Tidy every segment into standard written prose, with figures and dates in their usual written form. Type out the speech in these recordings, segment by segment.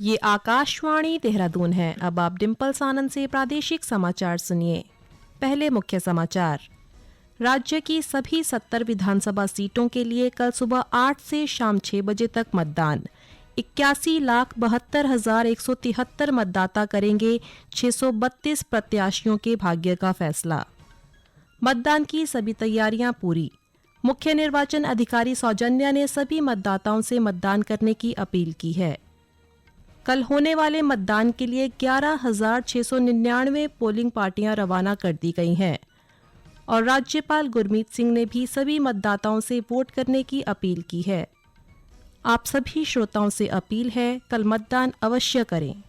ये आकाशवाणी देहरादून है। अब आप डिम्पल्स आनंद से प्रादेशिक समाचार सुनिए। पहले मुख्य समाचार। राज्य की सभी 70 विधानसभा सीटों के लिए कल सुबह 8 से शाम 6 बजे तक मतदान। 81,72,173 मतदाता करेंगे 632 प्रत्याशियों के भाग्य का फैसला। मतदान की सभी तैयारियां पूरी। मुख्य निर्वाचन अधिकारी सौजन्या ने सभी मतदाताओं से मतदान करने की अपील की है। कल होने वाले मतदान के लिए 11,699 पोलिंग पार्टियां रवाना कर दी गई हैं और राज्यपाल गुरमीत सिंह ने भी सभी मतदाताओं से वोट करने की अपील की है। आप सभी श्रोताओं से अपील है, कल मतदान अवश्य करें।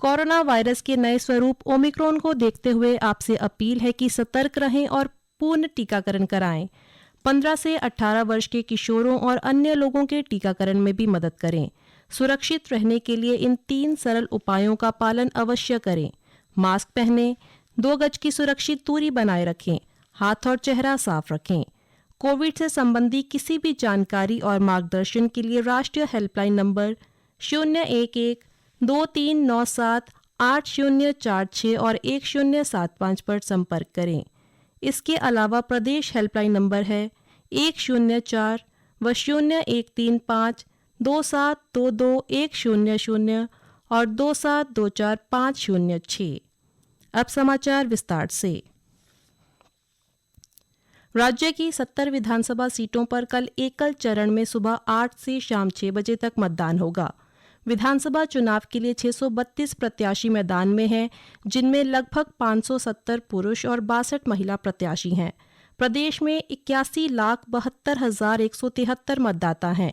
कोरोना वायरस के नए स्वरूप ओमिक्रॉन को देखते हुए आपसे अपील है कि सतर्क रहें और पूर्ण टीकाकरण कराएं। 15 से 18 वर्ष के किशोरों और अन्य लोगों के टीकाकरण में भी मदद करें। सुरक्षित रहने के लिए इन 3 सरल उपायों का पालन अवश्य करें। मास्क पहनें, 2 गज की सुरक्षित दूरी बनाए रखें, हाथ और चेहरा साफ रखें। कोविड से संबंधी किसी भी जानकारी और मार्गदर्शन के लिए राष्ट्रीय हेल्पलाइन नंबर 011-2397-8046 और 1075 पर संपर्क करें। इसके अलावा प्रदेश हेल्पलाइन नंबर है 104 व 0135 2722 और 2724506। अब समाचार विस्तार से। राज्य की 70 विधानसभा सीटों पर कल एकल चरण में सुबह 8 से शाम 6 बजे तक मतदान होगा। विधानसभा चुनाव के लिए 632 प्रत्याशी मैदान में हैं, जिनमें लगभग 570 पुरुष और 62 महिला प्रत्याशी हैं। प्रदेश में 81,72,173 मतदाता हैं,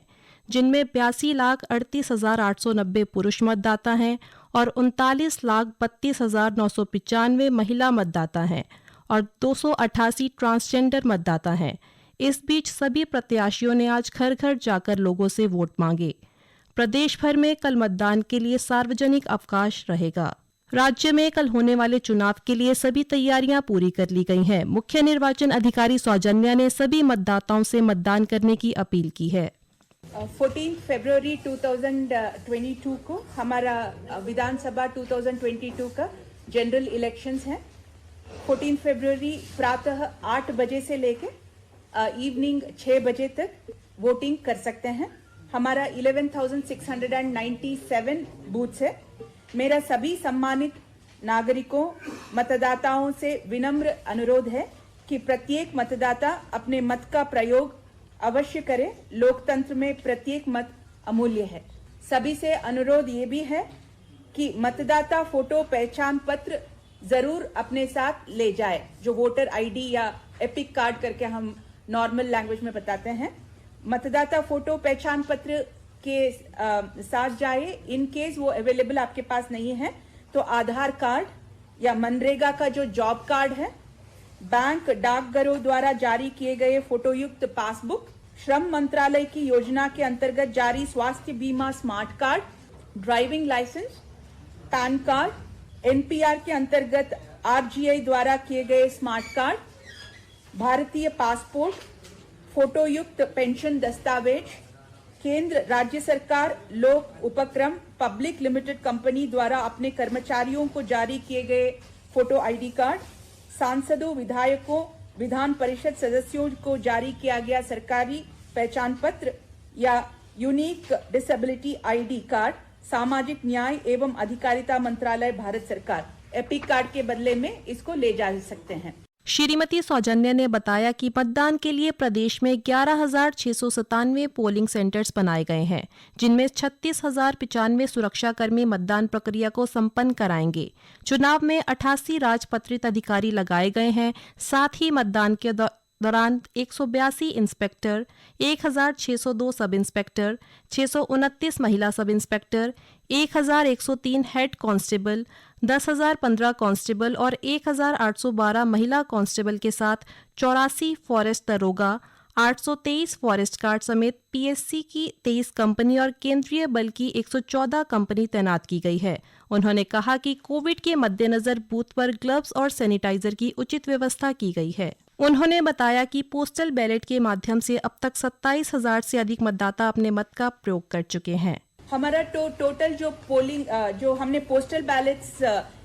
जिनमें 82,38,890 पुरुष मतदाता हैं और 39,32,995 महिला मतदाता हैं और 288 ट्रांसजेंडर मतदाता हैं। इस बीच सभी प्रत्याशियों ने आज घर घर जाकर लोगों से वोट मांगे। प्रदेश भर में कल मतदान के लिए सार्वजनिक अवकाश रहेगा। राज्य में कल होने वाले चुनाव के लिए सभी तैयारियां पूरी कर ली गई हैं। मुख्य निर्वाचन अधिकारी सौजन्या ने सभी मतदाताओं से मतदान करने की अपील की है। 14 फरवरी 2022 को हमारा विधानसभा 2022 का जनरल इलेक्शंस है। 14 फरवरी प्रातः 8 बजे से लेकर इवनिंग 6 बजे तक वोटिंग कर सकते हैं। हमारा 11,697 बूथ्स है। मेरा सभी सम्मानित नागरिकों मतदाताओं से विनम्र अनुरोध है कि प्रत्येक मतदाता अपने मत का प्रयोग अवश्य करे। लोकतंत्र में प्रत्येक मत अमूल्य है। सभी से अनुरोध ये भी है कि मतदाता फोटो पहचान पत्र जरूर अपने साथ ले जाए, जो वोटर आईडी या एपिक कार्ड करके हम नॉर्मल लैंग्वेज में बताते हैं। मतदाता फोटो पहचान पत्र के साथ जाए। इन केस वो अवेलेबल आपके पास नहीं है तो आधार कार्ड या मनरेगा का जो जॉब कार्ड है, बैंक डाकघरों द्वारा जारी किए गए फोटोयुक्त पासबुक, श्रम मंत्रालय की योजना के अंतर्गत जारी स्वास्थ्य बीमा smart card, driving licence, PAN card, NPR के अंतर्गत आरजीआई द्वारा किए गए स्मार्ट कार्ड, भारतीय पासपोर्ट, फोटोयुक्त पेंशन दस्तावेज, केंद्र राज्य सरकार लोक उपक्रम पब्लिक लिमिटेड कंपनी द्वारा अपने कर्मचारियों को जारी किए गए फोटो आईडी कार्ड, सांसदों, विधायकों, विधान परिषद सदस्यों को जारी किया गया सरकारी पहचान पत्र या यूनिक डिसेबिलिटी आईडी कार्ड, सामाजिक न्याय एवं अधिकारिता मंत्रालय भारत सरकार एपिक कार्ड के बदले में इसको ले जा सकते हैं। श्रीमती सौजन्या ने बताया कि मतदान के लिए प्रदेश में 11,697 पोलिंग सेंटर्स बनाए गए हैं, जिनमें 36,095 सुरक्षाकर्मी मतदान प्रक्रिया को संपन्न कराएंगे। चुनाव में 88 राजपत्रित अधिकारी लगाए गए हैं। साथ ही मतदान के दौरान 182 इंस्पेक्टर, 1,602 सब इंस्पेक्टर, 629 महिला sub inspector, 1,103 head constable, 10,015 constable और 1,812 महिला कांस्टेबल के साथ 84 फॉरेस्ट दरोगा, 823 फॉरेस्ट गार्ड समेत पीएससी की 23 कंपनी और केंद्रीय बल की 114 कंपनी तैनात की गई है। उन्होंने कहा कि कोविड के मद्देनजर बूथ पर ग्लव्स और सैनिटाइजर की उचित व्यवस्था की गई है। उन्होंने बताया कि पोस्टल बैलेट के माध्यम से अब तक 27,000 से अधिक मतदाता अपने मत का प्रयोग कर चुके हैं। हमारा टोटल जो पोलिंग जो हमने पोस्टल बैलेट्स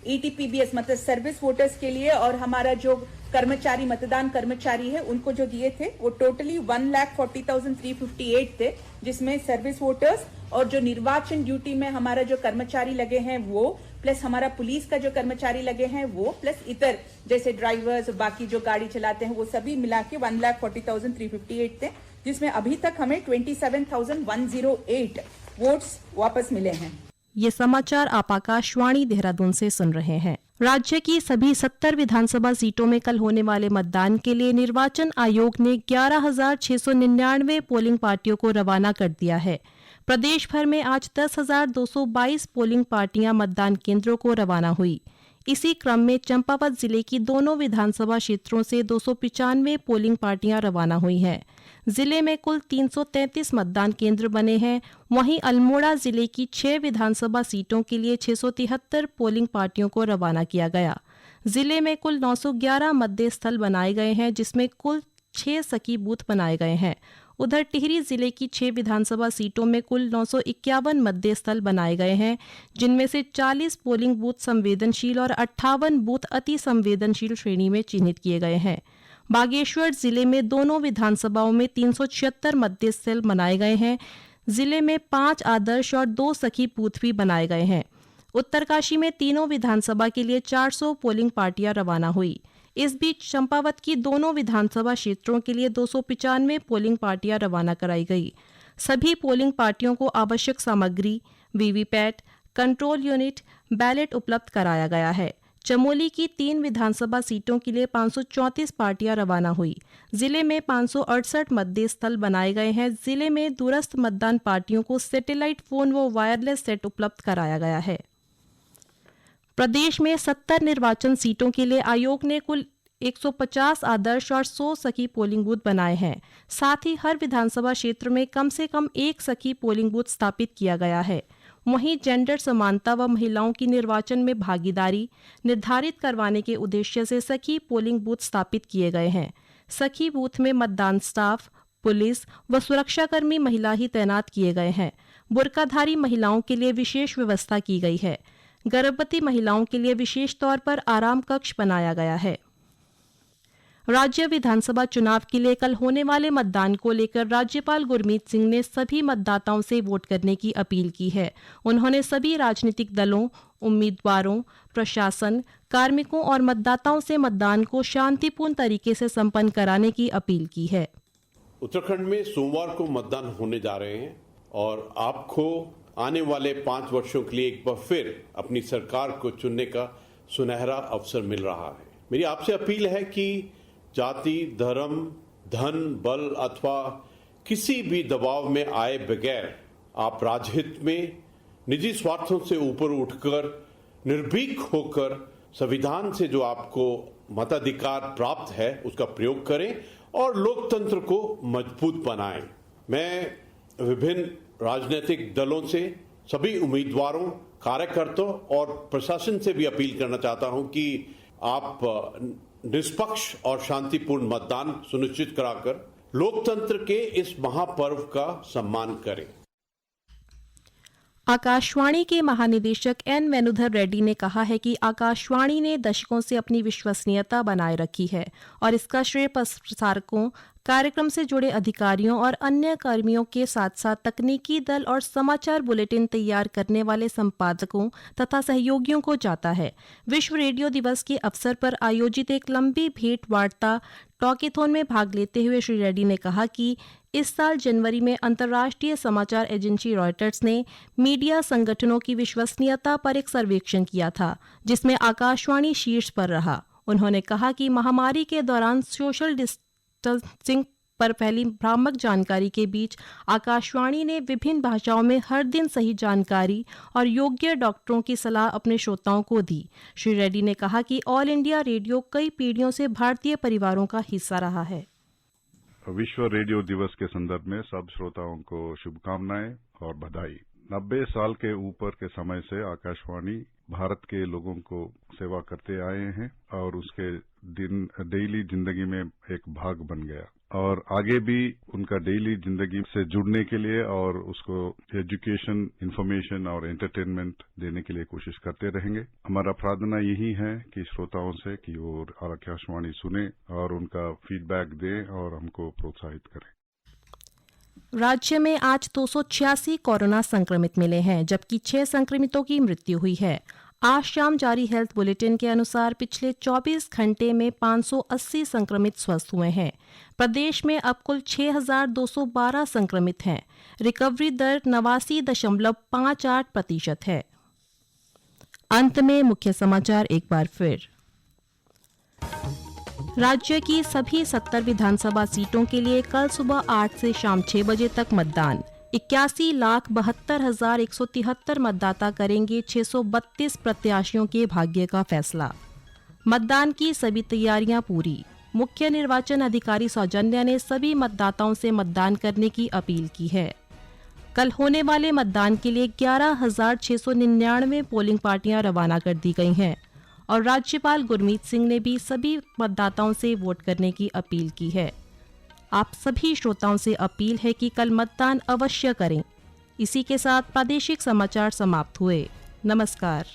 ETPBS मतलब सर्विस वोटर्स के लिए और हमारा जो कर्मचारी मतदान कर्मचारी है उनको जो दिए थे वो टोटली 1,40,358 थे, जिसमें सर्विस वोटर्स और जो निर्वाचन ड्यूटी में हमारा जो कर्मचारी लगे हैं वो, प्लस हमारा पुलिस का जो कर्मचारी लगे हैं वो, प्लस इतर जैसे ड्राइवर्स बाकी जो गाड़ी चलाते हैं वो सभी मिला के 1,40,358 थे, जिसमें अभी तक हमें 27,108 वोट्स वापस मिले हैं। ये समाचार आप आकाशवाणी देहरादून से सुन रहे हैं। राज्य की सभी 70 विधानसभा सीटों में कल होने वाले मतदान के लिए निर्वाचन आयोग ने 11,699 पोलिंग पार्टियों को रवाना कर दिया है। प्रदेश भर में आज 10,222 पोलिंग पार्टियां मतदान केंद्रों को रवाना हुई। इसी क्रम में चंपावत जिले की दोनों विधानसभा क्षेत्रों से 295 पोलिंग पार्टियां रवाना हुई हैं। जिले में कुल 333 मतदान केंद्र बने हैं। वहीं अल्मोड़ा जिले की 6 विधानसभा सीटों के लिए 673 पोलिंग पार्टियों को रवाना किया गया। जिले में कुल 911 मतदेय स्थल बनाए गए हैं, जिसमें कुल 6 सखी बूथ बनाए गए हैं। उधर टिहरी जिले की 6 विधानसभा सीटों में कुल 951 मतदेय स्थल बनाए गए हैं, जिनमें से 40 पोलिंग बूथ संवेदनशील और 58 बूथ अति संवेदनशील श्रेणी में चिन्हित किए गए हैं। बागेश्वर जिले में दोनों विधानसभाओं में 376 मतदेय स्थल बनाए गए हैं। जिले में 5 आदर्श और 2 सखी बूथ भी बनाए गए हैं। उत्तरकाशी में तीनों विधानसभा के लिए 400 पोलिंग पार्टियां रवाना हुई। इस बीच चंपावत की दोनों विधानसभा क्षेत्रों के लिए 295 पोलिंग पार्टियां रवाना कराई गई। सभी पोलिंग पार्टियों को आवश्यक सामग्री, वीवीपैट, कंट्रोल यूनिट, बैलेट उपलब्ध कराया गया है। चमोली की 3 विधानसभा सीटों के लिए 534 पार्टियां रवाना हुई। जिले में 568 मतदेय स्थल बनाए गए हैं। जिले में दूरस्थ मतदान पार्टियों को सैटेलाइट फोन व वायरलेस सेट उपलब्ध कराया गया है। प्रदेश में 70 निर्वाचन सीटों के लिए आयोग ने कुल 150 आदर्श और 100 सखी पोलिंग बूथ बनाए हैं। साथ ही हर विधानसभा क्षेत्र में कम से कम 1 सखी पोलिंग बूथ स्थापित किया गया है। वहीं जेंडर समानता व महिलाओं की निर्वाचन में भागीदारी निर्धारित करवाने के उद्देश्य से सखी पोलिंग बूथ स्थापित किए गए हैं। सखी बूथ में मतदान स्टाफ, पुलिस व सुरक्षाकर्मी महिला ही तैनात किए गए हैं। बुर्काधारी महिलाओं के लिए विशेष व्यवस्था की गई है। गर्भवती महिलाओं के लिए विशेष तौर पर आराम कक्ष बनाया गया है। राज्य विधानसभा चुनाव के लिए कल होने वाले मतदान को लेकर राज्यपाल गुरमीत सिंह ने सभी मतदाताओं से वोट करने की अपील की है। उन्होंने सभी राजनीतिक दलों, उम्मीदवारों, प्रशासन, कार्मिकों और मतदाताओं से मतदान को शांतिपूर्ण तरीके से संपन्न कराने की अपील की है। उत्तराखंड में सोमवार को मतदान होने जा रहे हैं और आपको आने वाले 5 वर्षों के लिए एक बार फिर अपनी सरकार को चुनने का सुनहरा अवसर मिल रहा है। मेरी आपसे अपील है कि जाति, धर्म, धन, बल अथवा किसी भी दबाव में आए बगैर आप राजहित में निजी स्वार्थों से ऊपर उठकर निर्भीक होकर संविधान से जो आपको मताधिकार प्राप्त है उसका प्रयोग करें और लोकतंत्र को मजबूत बनाएं। मैं विभिन्न राजनीतिक दलों से सभी उम्मीदवारों, कार्यकर्ताओं और प्रशासन से भी अपील करना चाहता हूं कि आप निष्पक्ष और शांतिपूर्ण मतदान सुनिश्चित कराकर लोकतंत्र के इस महापर्व का सम्मान करें। आकाशवाणी के महानिदेशक एन वेणुधर रेड्डी ने कहा है कि आकाशवाणी ने दशकों से अपनी विश्वसनीयता बनाए रखी है और इसका श्रेय प्रसारकों, कार्यक्रम से जुड़े अधिकारियों और अन्य कर्मियों के साथ साथ तकनीकी दल और समाचार बुलेटिन तैयार करने वाले संपादकों तथा सहयोगियों को जाता है। विश्व रेडियो दिवस के अवसर पर आयोजित एक लंबी भेंट वार्ता टॉकीथॉन में भाग लेते हुए श्री रेड्डी ने कहा कि इस साल जनवरी में अंतर्राष्ट्रीय समाचार एजेंसी रॉयटर्स ने मीडिया संगठनों की विश्वसनीयता पर एक सर्वेक्षण किया था, जिसमें आकाशवाणी शीर्ष पर रहा। उन्होंने कहा कि महामारी के दौरान सोशल डिस्टेंसिंग पर फैली भ्रामक जानकारी के बीच आकाशवाणी ने विभिन्न भाषाओं में हर दिन सही जानकारी और योग्य डॉक्टरों की सलाह अपने श्रोताओं को दी। श्री रेड्डी ने कहा कि ऑल इंडिया रेडियो कई पीढ़ियों से भारतीय परिवारों का हिस्सा रहा है। विश्व रेडियो दिवस के संदर्भ में सब श्रोताओं को शुभकामनाएं और बधाई। 90 साल के ऊपर के समय से आकाशवाणी भारत के लोगों को सेवा करते आए हैं और उसके दिन डेली जिंदगी में एक भाग बन गया और आगे भी उनका डेली जिंदगी से जुड़ने के लिए और उसको एजुकेशन, इंफॉर्मेशन और एंटरटेनमेंट देने के लिए कोशिश करते रहेंगे। हमारा प्रार्थना यही है कि श्रोताओं से कि वो आकाशवाणी सुने और उनका फीडबैक दें और हमको प्रोत्साहित करें। राज्य में आज 286 कोरोना संक्रमित मिले हैं, जबकि 6 संक्रमितों की मृत्यु हुई है। आज शाम जारी हेल्थ बुलेटिन के अनुसार पिछले 24 घंटे में 580 संक्रमित स्वस्थ हुए हैं। प्रदेश में अब कुल 6,212 संक्रमित हैं। रिकवरी दर 89.58% है। अंत में मुख्य समाचार एक बार फिर। राज्य की सभी 70 विधानसभा सीटों के लिए कल सुबह 8 से शाम 6 बजे तक मतदान। 81,72,173 मतदाता करेंगे 632 प्रत्याशियों के भाग्य का फैसला। मतदान की सभी तैयारियां पूरी। मुख्य निर्वाचन अधिकारी सौजन्या ने सभी मतदाताओं से मतदान करने की अपील की है। कल होने वाले मतदान के लिए 11,699 पोलिंग पार्टियां रवाना कर दी गई हैं और राज्यपाल गुरमीत सिंह ने भी सभी मतदाताओं से वोट करने की अपील की है। आप सभी श्रोताओं से अपील है कि कल मतदान अवश्य करें। इसी के साथ प्रादेशिक समाचार समाप्त हुए। नमस्कार।